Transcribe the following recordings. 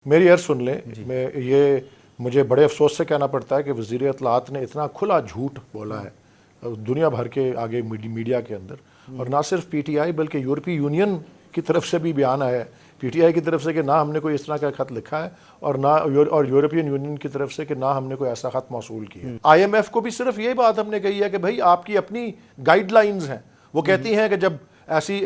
میری عرض سن لیں میں یہ مجھے بڑے افسوس سے کہنا پڑتا ہے کہ وزیر اطلاعات نے اتنا کھلا جھوٹ بولا ہے دنیا بھر کے آگے میڈیا کے اندر، اور نہ صرف پی ٹی آئی بلکہ یورپی یونین کی طرف سے بھی بیان آیا ہے پی ٹی آئی کی طرف سے کہ نہ ہم نے کوئی اس طرح کا خط لکھا ہے، اور نہ اور یورپین یونین کی طرف سے کہ نہ ہم نے کوئی ایسا خط موصول کیا۔ آئی ایم ایف کو بھی صرف یہی بات ہم نے کہی ہے کہ بھائی آپ کی اپنی گائیڈ لائنز ہیں، وہ کہتی ہیں کہ جب ایسی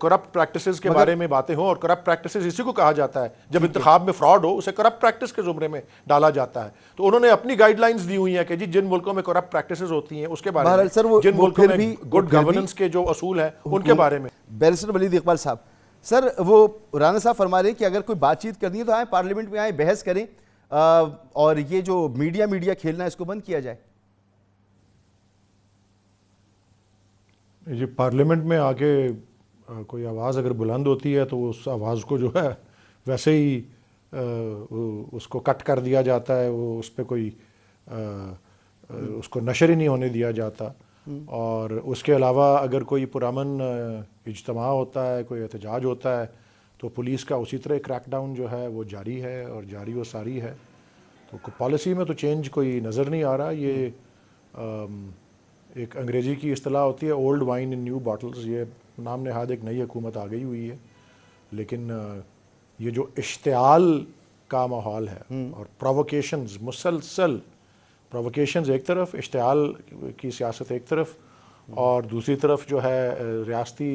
کرپٹ پریکٹسز کے بارے میں باتیں ہوں، اور کرپٹ پریکٹسز اسی کو کہا جاتا ہے جب انتخاب میں فراڈ ہو اسے کرپٹ پریکٹس کے زمرے میں ڈالا جاتا ہے، تو انہوں نے اپنی گائیڈ لائنز دی ہوئی ہیں کہ جی جن ملکوں میں کرپٹ پریکٹسز ہوتی ہیں اس کے بارے میں، جن ملکوں میں گڈ گورننس کے جو اصول ہیں ان کے بارے میں۔ بیرسٹر ولید اقبال صاحب، سر وہ رانا صاحب فرما رہے ہیں کہ اگر کوئی بات چیت کرنی ہے تو آئیں پارلیمنٹ میں آئیں، بحث کریں، اور یہ جو میڈیا کھیلنا ہے اس کو بند کیا جائے۔ جی پارلیمنٹ میں آ کے کوئی آواز اگر بلند ہوتی ہے تو اس آواز کو جو ہے ویسے ہی اس کو کٹ کر دیا جاتا ہے، وہ اس پہ کوئی اس کو نشر ہی نہیں ہونے دیا جاتا، اور اس کے علاوہ اگر کوئی پرامن اجتماع ہوتا ہے، کوئی احتجاج ہوتا ہے تو پولیس کا اسی طرح کریک ڈاؤن جو ہے وہ جاری ہے اور جاری و ساری ہے، تو پالیسی میں تو چینج کوئی نظر نہیں آ رہا۔ یہ ایک انگریزی کی اصطلاح ہوتی ہے اولڈ وائن ان نیو باٹلز، یہ نام نہاد ایک نئی حکومت آ گئی ہوئی ہے، لیکن یہ جو اشتعال کا ماحول ہے اور پرووکیشنز، مسلسل پرووکیشنز ایک طرف، اشتعال کی سیاست ایک طرف، اور دوسری طرف جو ہے ریاستی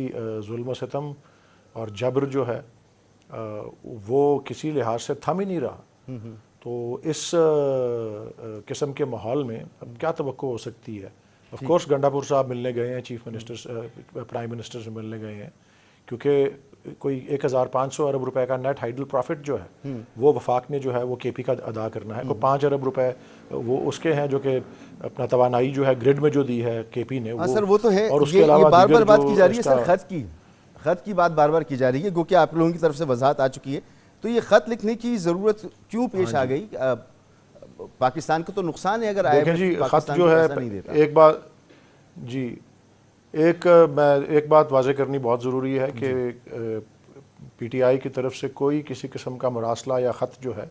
ظلم و ستم اور جبر جو ہے وہ کسی لحاظ سے تھم ہی نہیں رہا، تو اس قسم کے ماحول میں اب کیا توقع ہو سکتی ہے؟ آف کورس گنڈاپور صاحب ملنے گئے ہیں، چیف منسٹر پرائم منسٹر سے ملنے گئے ہیں، کیونکہ کوئی 1500 ارب روپے کا نیٹ ہائیڈل پروفٹ جو ہے وہ وفاق نے جو ہے وہ کے پی کا ادا کرنا ہے، کوئی 5 ارب روپے وہ اس کے ہیں جو کہ اپنا توانائی جو ہے گرڈ میں جو دی ہے کے پی نے، سر وہ تو ہے، اور اس کے علاوہ بار بار بات کی جا رہی ہے سر خط کی بات بار بار کی جا رہی ہے، گو کہ آپ لوگوں کی طرف سے وضاحت آ چکی ہے، تو یہ خط لکھنے کی ضرورت کیوں پیش آ گئی؟ پاکستان کو تو نقصان ہے اگر آئے جی خط جو ہے ایک بات جی ایک بات واضح کرنی بہت ضروری ہے کہ پی ٹی آئی کی طرف سے کوئی کسی قسم کا مراسلہ یا خط جو ہے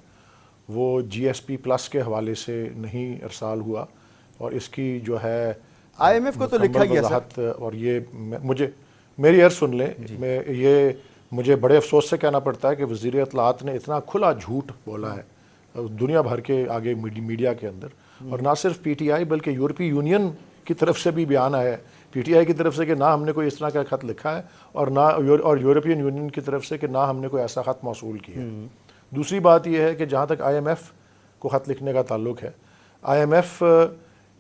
وہ جی ایس پی پلس کے حوالے سے نہیں ارسال ہوا، اور اس کی جو ہے آئی ایم ایف کو تو لکھا گیا سر، اور یہ میری عرض سن لیں یہ مجھے بڑے افسوس سے کہنا پڑتا ہے کہ وزیر اطلاعات نے اتنا کھلا جھوٹ بولا ہے دنیا بھر کے آگے میڈیا کے اندر، اور نہ صرف پی ٹی آئی بلکہ یورپی یونین کی طرف سے بھی بیان آیا ہے پی ٹی آئی کی طرف سے کہ نہ ہم نے کوئی اس طرح کا خط لکھا ہے، اور نہ اور یورپین یونین کی طرف سے کہ نہ ہم نے کوئی ایسا خط موصول کیا۔ دوسری بات یہ ہے کہ جہاں تک آئی ایم ایف کو خط لکھنے کا تعلق ہے، آئی ایم ایف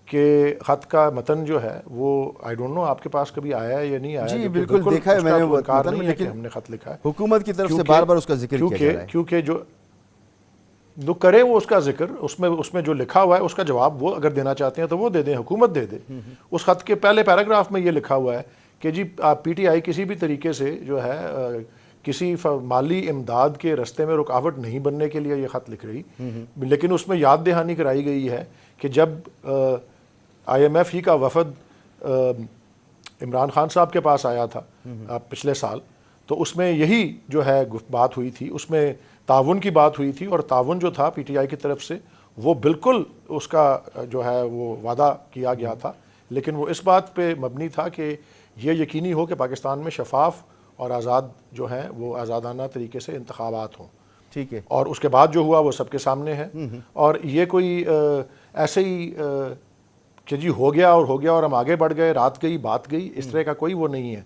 کے خط کا متن جو ہے وہ آئی ڈونٹ نو آپ کے پاس کبھی آیا ہے یا نہیں آیا؟ جی بالکل دیکھا ہے میں نے متن میں، لیکن ہم نے خط لکھا ہے حکومت کی طرف سے بار بار اس کا ذکر کیا جا رہا ہے، کیونکہ جو کرے وہ اس کا ذکر، اس میں جو لکھا ہوا ہے اس کا جواب وہ اگر دینا چاہتے ہیں تو وہ دے دیں، حکومت دے دے۔ اس خط کے پہلے پیراگراف میں یہ لکھا ہوا ہے کہ جی پی ٹی آئی کسی بھی طریقے سے جو ہے کسی مالی امداد کے رستے میں رکاوٹ نہیں بننے کے لیے یہ خط لکھ رہی، لیکن اس میں یاد دہانی کرائی گئی ہے کہ جب آئی ایم ایف ہی کا وفد عمران خان صاحب کے پاس آیا تھا پچھلے سال، تو اس میں یہی جو ہے بات ہوئی تھی، اس میں تعاون کی بات ہوئی تھی، اور تعاون جو تھا پی ٹی آئی کی طرف سے وہ بالکل اس کا جو ہے وہ وعدہ کیا گیا تھا، لیکن وہ اس بات پہ مبنی تھا کہ یہ یقینی ہو کہ پاکستان میں شفاف اور آزاد جو ہیں وہ آزادانہ طریقے سے انتخابات ہوں، ٹھیک ہے، اور اس کے بعد جو ہوا وہ سب کے سامنے ہے، اور یہ کوئی ایسے ہی کہ جی ہو گیا اور ہم آگے بڑھ گئے، رات گئی بات گئی، اس طرح کا کوئی وہ نہیں ہے۔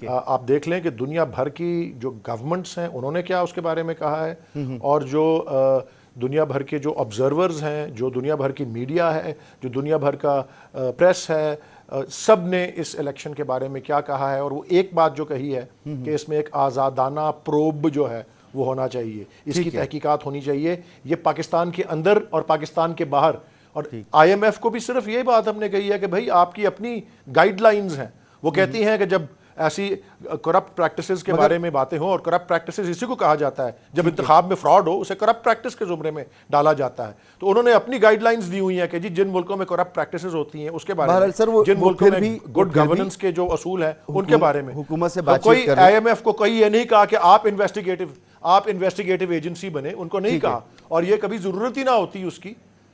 آپ دیکھ لیں کہ دنیا بھر کی جو گورنمنٹس ہیں انہوں نے کیا اس کے بارے میں کہا ہے، اور جو دنیا بھر کے جو آبزرورز ہیں، جو دنیا بھر کی میڈیا ہے، جو دنیا بھر کا پریس ہے، سب نے اس الیکشن کے بارے میں کیا کہا ہے، اور وہ ایک بات جو کہی ہے کہ اس میں ایک آزادانہ پروب جو ہے وہ ہونا چاہیے، اس کی تحقیقات ہونی چاہیے، یہ پاکستان کے اندر اور پاکستان کے باہر، اور آئی ایم ایف کو بھی صرف یہی بات ہم نے کہی ہے کہ بھائی آپ کی اپنی گائیڈ لائنز ہیں، وہ کہتی ہیں کہ جب ایسی کرپٹ پریکٹسز کے بارے میں باتیں ہوں، اور کرپٹ پریکٹسز اسی کو کہا جاتا ہے جب انتخاب میں فراڈ ہو اسے کرپٹ پریکٹس کے زمرے میں ڈالا جاتا ہے، تو انہوں نے اپنی گائیڈ لائنز دی ہوئی ہیں کہ جی جن ملکوں میں کرپٹ پریکٹسز ہوتی ہیں اس کے بارے میں، جن ملکوں میں گڈ گورننس کے جو اصول ہیں ان کے بارے میں، حکومت سے بات کوئی آئی ایم ایف کو کوئی یہ نہیں کہا کہ آپ آپ انویسٹیگیٹو ایجنسی بنے، ان کو نہیں کہا، اور یہ کبھی ضرورت ہی نہ ہوتی اس کی،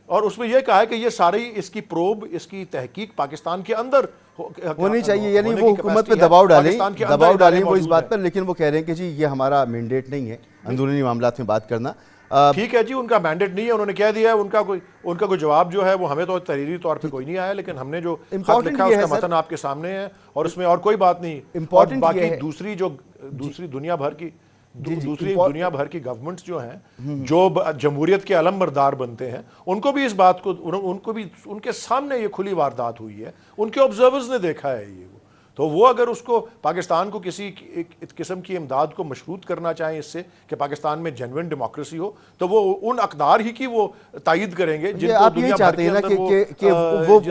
اور اس میں یہ کہا ہے کہ یہ ساری اس کی پروب، اس کی تحقیق پاکستان کے اندر ہونی چاہیے، یعنی وہ حکومت پہ دباؤ ڈالیں وہ اس بات پر، لیکن وہ کہہ رہے ہیں کہ جی یہ ہمارا مینڈیٹ نہیں ہے اندرونی معاملات میں بات کرنا. ٹھیک ہے جی، ان کا مینڈیٹ نہیں ہے، انہوں نے کہہ دیا ہے، ان کا کوئی جواب جو ہے وہ ہمیں تو تحریری طور پہ کوئی نہیں آیا، لیکن ہم نے جو خط لکھا اس کا متن آپ کے سامنے ہے، اور اس میں اور کوئی بات نہیں. اور باقی دوسری دنیا بھر کی گورنمنٹس جو ہیں، جو جمہوریت کے علم بردار بنتے ہیں، ان کو بھی اس بات کو، ان کو بھی ان کے سامنے یہ کھلی واردات ہوئی ہے، ان کے آبزرورز نے دیکھا ہے یہ. تو وہ اگر اس کو پاکستان کو کسی قسم کی امداد کو مشروط کرنا چاہیں اس سے کہ پاکستان میں جینوئن ڈیموکریسی ہو، تو وہ ان اقدار ہی کی وہ تائید کریں گے جن کو آپ یہی چاہتے ہیں نا کہ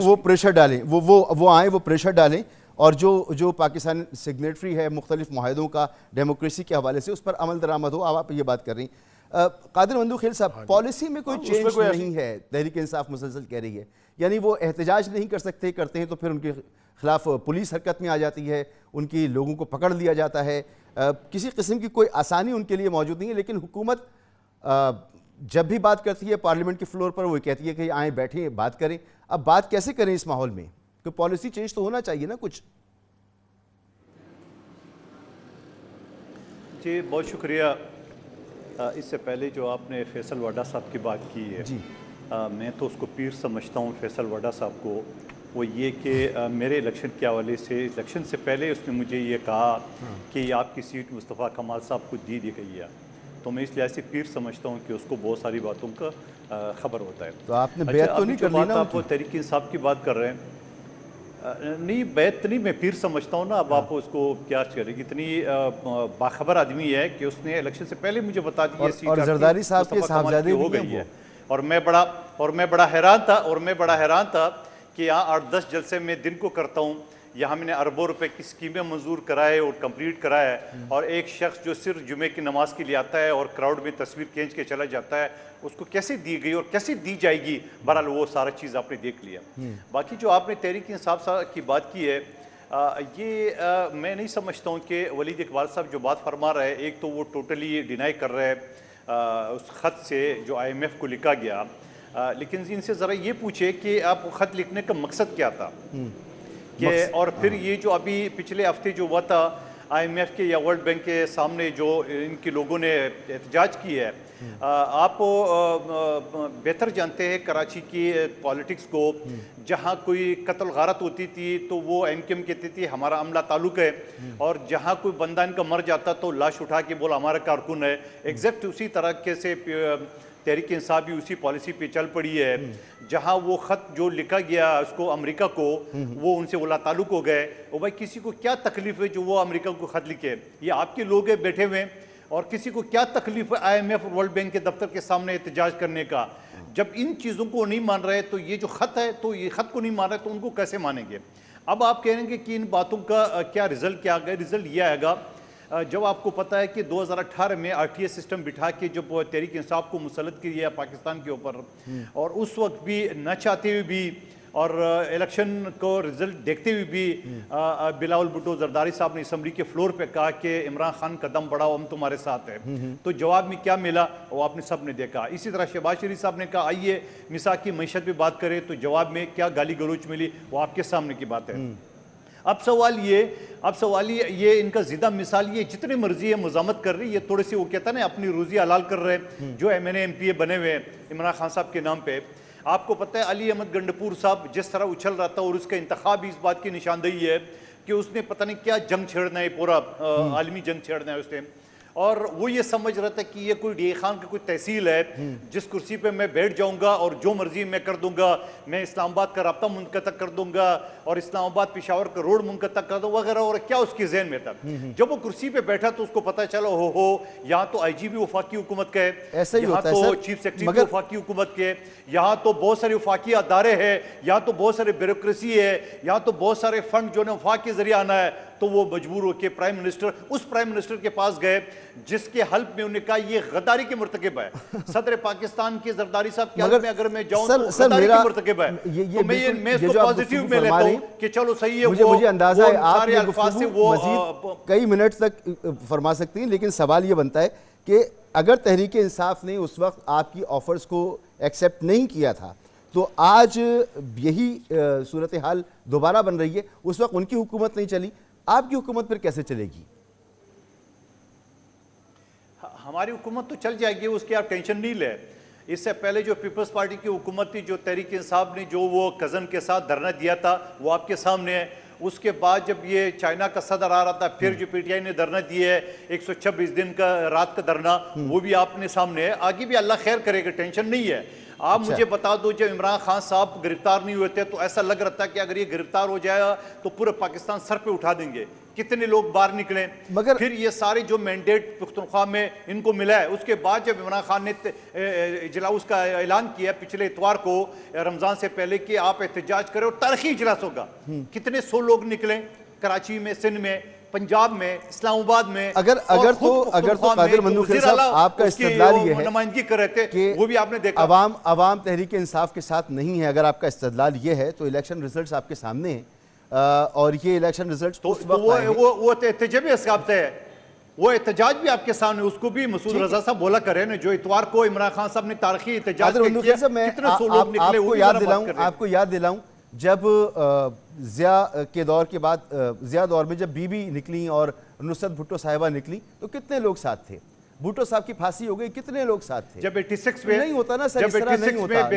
وہ پریشر ڈالیں، وہ آئیں، وہ پریشر ڈالیں، اور جو پاکستان سگنیٹری ہے مختلف معاہدوں کا ڈیموکریسی کے حوالے سے، اس پر عمل درآمد ہو. آپ یہ بات کر رہی ہیں. قادر مندوخیل صاحب، پالیسی میں کوئی چینج نہیں ہے، تحریک انصاف مسلسل کہہ رہی ہے، یعنی وہ احتجاج نہیں کر سکتے، کرتے ہیں تو پھر ان کے خلاف پولیس حرکت میں آ جاتی ہے، ان کی لوگوں کو پکڑ لیا جاتا ہے. کسی قسم کی کوئی آسانی ان کے لیے موجود نہیں ہے، لیکن حکومت جب بھی بات کرتی ہے پارلیمنٹ کے فلور پر وہ کہتی ہے کہ آئیں بیٹھیں بات کریں. اب بات کیسے کریں اس ماحول میں؟ کہ پالیسی چینج تو ہونا چاہیے نا کچھ. جی بہت شکریہ. اس سے پہلے جو آپ نے فیصل واڈا صاحب کی بات کی ہے، جی میں تو اس کو پیر سمجھتا ہوں فیصل واڈا صاحب کو. وہ یہ کہ میرے الیکشن کے حوالے سے، الیکشن سے پہلے اس نے مجھے یہ کہا کہ یہ آپ کی سیٹ مصطفیٰ کمال صاحب کو دی گئی ہے، تو میں اس لحاظ سے پیر سمجھتا ہوں کہ اس کو بہت ساری باتوں کا خبر ہوتا ہے. تو آپ نے بیعت تو نہیں کر لی نا؟ آپ تحریک انصاف کی بات کر رہے ہیں، نہیں بیعت نہیں، میں پیر سمجھتا ہوں نا. اب آپ اس کو کیا کریں، اتنی باخبر آدمی ہے کہ اس نے الیکشن سے پہلے مجھے بتا دیا سیٹ اور زرداری صاحب کے صاحبزادے ہو گئی ہے. اور میں بڑا حیران تھا کہ یہاں 8-10 جلسے میں دن کو کرتا ہوں، یہاں میں نے اربوں روپے کی اسکیمیں منظور کرائے اور کمپلیٹ کرایا ہے، اور ایک شخص جو صرف جمعے کی نماز کے لیے آتا ہے اور کراؤڈ میں تصویر کھینچ کے چلا جاتا ہے، اس کو کیسے دی گئی اور کیسے دی جائے گی. بہرحال وہ سارا چیز آپ نے دیکھ لیا. باقی جو آپ نے تحریک انصاف کی بات کی ہے، یہ میں نہیں سمجھتا ہوں کہ ولید اقبال صاحب جو بات فرما رہے ہیں، ایک تو وہ ٹوٹلی ڈینائی کر رہے ہیں اس خط سے جو IMF کو لکھا گیا، لیکن ان سے ذرا یہ پوچھے کہ آپ خط لکھنے کا مقصد کیا تھا. کہ اور پھر یہ جو ابھی پچھلے ہفتے جو ہوا تھا IMF کے یا ورلڈ بینک کے سامنے جو ان کے لوگوں نے احتجاج کی ہے، آپ بہتر جانتے ہیں کراچی کی پالیٹکس کو، جہاں کوئی قتل غارت ہوتی تھی تو وہ MKM کہتی تھی ہمارا عملہ تعلق ہے، اور جہاں کوئی بندہ ان کا مر جاتا تو لاش اٹھا کے بولا ہمارا کارکن ہے. ایگزیکٹ اسی طرح سے تحریک انصاف بھی اسی پالیسی پہ چل پڑی ہے. جہاں وہ خط جو لکھا گیا اس کو امریکہ کو، وہ ان سے ولا تعلق ہو گئے. اور بھائی کسی کو کیا تکلیف ہے جو وہ امریکہ کو خط لکھے؟ یہ آپ کے لوگ ہیں بیٹھے ہوئے، اور کسی کو کیا تکلیف ہے IMF اور ورلڈ بینک کے دفتر کے سامنے احتجاج کرنے کا؟ جب ان چیزوں کو نہیں مان رہے تو یہ جو خط ہے، تو یہ خط کو نہیں مان رہے تو ان کو کیسے مانیں گے؟ اب آپ کہیں گے کہ ان باتوں کا کیا رزلٹ کیا گیا؟ رزلٹ یہ آئے گا جب آپ کو پتا ہے کہ 2018 میں RTA سسٹم بٹھا کے جب تحریک انصاف کو مسلط کیا پاکستان کے اوپر، اور اس وقت بھی نہ چاہتے ہوئے بھی اور الیکشن کو رزلٹ دیکھتے ہوئے بھی بلاول بھٹو زرداری صاحب نے اسمبلی کے فلور پہ کہا کہ عمران خان قدم بڑھاؤ ہم تمہارے ساتھ ہیں. تو جواب میں کیا ملا وہ آپ نے سب نے دیکھا. اسی طرح شہباز شریف صاحب نے کہا آئیے مساک کی معیشت پہ بات کریں، تو جواب میں کیا گالی گلوچ ملی وہ آپ کے سامنے کی بات ہے. اب سوال یہ ان کا زدہ مثال یہ جتنے مرضی ہے مزاحمت کر رہی ہے، تھوڑے سے وہ کہتا ہے نا اپنی روزی حلال کر رہے ہیں جو MNA MPA بنے ہوئے ہیں عمران خان صاحب کے نام پہ. آپ کو پتہ ہے علی احمد گنڈپور صاحب جس طرح اچھل رہا تھا، اور اس کا انتخاب اس بات کی نشاندہی ہے کہ اس نے پتہ نہیں کیا جنگ چھیڑنا ہے، پورا عالمی جنگ چھیڑنا ہے اس نے. اور وہ یہ سمجھ رہا تھا کہ یہ کوئی ڈی اے خان کی کوئی تحصیل ہے جس کرسی پہ میں بیٹھ جاؤں گا اور جو مرضی میں کر دوں گا، میں اسلام آباد کا رابطہ منقطع کر دوں گا اور اسلام آباد پشاور کا روڈ منقطع کر دوں وغیرہ. اور کیا اس کے ذہن میں تھا. جب وہ کرسی پہ بیٹھا تو اس کو پتہ چلا ہو یہاں تو IGP وفاقی حکومت کا ہے، یہاں تو چیف سیکرٹری وفاقی حکومت کے، یہاں تو بہت سارے وفاقی ادارے ہیں، یہاں تو بہت سارے بیوروکریسی ہے، یہاں تو بہت سارے فنڈ جو ہے وفاق کے ذریعے آنا ہے. تو وہ مجبور ہو کے اس پرائم منسٹر کے پاس گئے جس کے حلف میں انہوں نے کہا یہ غداری کے مرتکب ہے. صدر پاکستان کے زرداری صاحب کے حلف میں اگر میں جاؤں تو غداری کے مرتکب ہے. تو میں اس کو پازیٹیو میں لیتا ہوں کہ چلو صحیح ہے. مجھے اندازہ ہے آپ یہ گفتگو مزید کئی منٹ تک فرما سکتی ہیں، لیکن سوال یہ بنتا ہے کہ اگر تحریک انصاف نے اس وقت آپ کی آفرز کو ایکسیپٹ نہیں کیا تھا تو آج یہی صورتحال دوبارہ بن رہی ہے. اس وقت ان کی حکومت نہیں چلی, آپ کی حکومت پھر کیسے چلے گی؟ ہماری حکومت تو چل جائے گی, اس کی آپ ٹینشن نہیں لیں. اس سے پہلے جو پیپلز پارٹی کی حکومت تھی, جو تحریک انصاف نے جو وہ کزن کے ساتھ دھرنا دیا تھا, وہ آپ کے سامنے ہے. اس کے بعد جب یہ چائنا کا صدر آ رہا تھا, پھر جو پی ٹی آئی نے دھرنا دیا ہے 126 دن کا رات کا دھرنا, وہ بھی آپ نے سامنے ہے. آگے بھی اللہ خیر کرے گا, ٹینشن نہیں ہے. آپ مجھے بتا دو, جب عمران خان صاحب گرفتار نہیں ہوئے تھے تو ایسا لگ رہا تھا کہ اگر یہ گرفتار ہو جائے تو پورا پاکستان سر پہ اٹھا دیں گے. کتنے لوگ باہر نکلیں, مگر پھر یہ سارے جو مینڈیٹ پختونخوا میں ان کو ملا ہے. اس کے بعد جب عمران خان نے اجلاس کا اعلان کیا پچھلے اتوار کو رمضان سے پہلے کہ آپ احتجاج کریں اور تاریخی اجلاس ہوگا, کتنے 100 لوگ نکلیں کراچی میں, سندھ میں, پنجاب میں, اسلام آباد میں. اگر تو قادر منوخیل صاحب آپ کا استدلال یہ ہے نمائندگی کر رہے تھے, کہ وہ بھی آپ نے دیکھا عوام تحریک انصاف کے ساتھ نہیں ہے, اگر آپ کا استدلال یہ ہے تو الیکشن ریزلٹس آپ کے سامنے ہیں, اور یہ الیکشن ریزلٹس وہ احتجاجی حساب سے ہے, وہ احتجاج بھی آپ کے سامنے, اس کو بھی مسعود رضا صاحب بولا کرے نا, جو اتوار کو عمران خان صاحب نے تاریخی احتجاج کیا, کتنے 100 لوگ نکلے. آپ کو یاد دلاؤں جب ضیاء کے دور کے بعد, ضیاء دور میں جب بی بی نکلی اور نصرت بھٹو صاحبہ نکلی تو کتنے لوگ ساتھ تھے؟ بھٹو صاحب کی پھانسی ہو گئی, کتنے لوگ ساتھ تھے؟ جب 86 میں نہیں ہوتا نا سر, اس طرح نہیں ہوتا.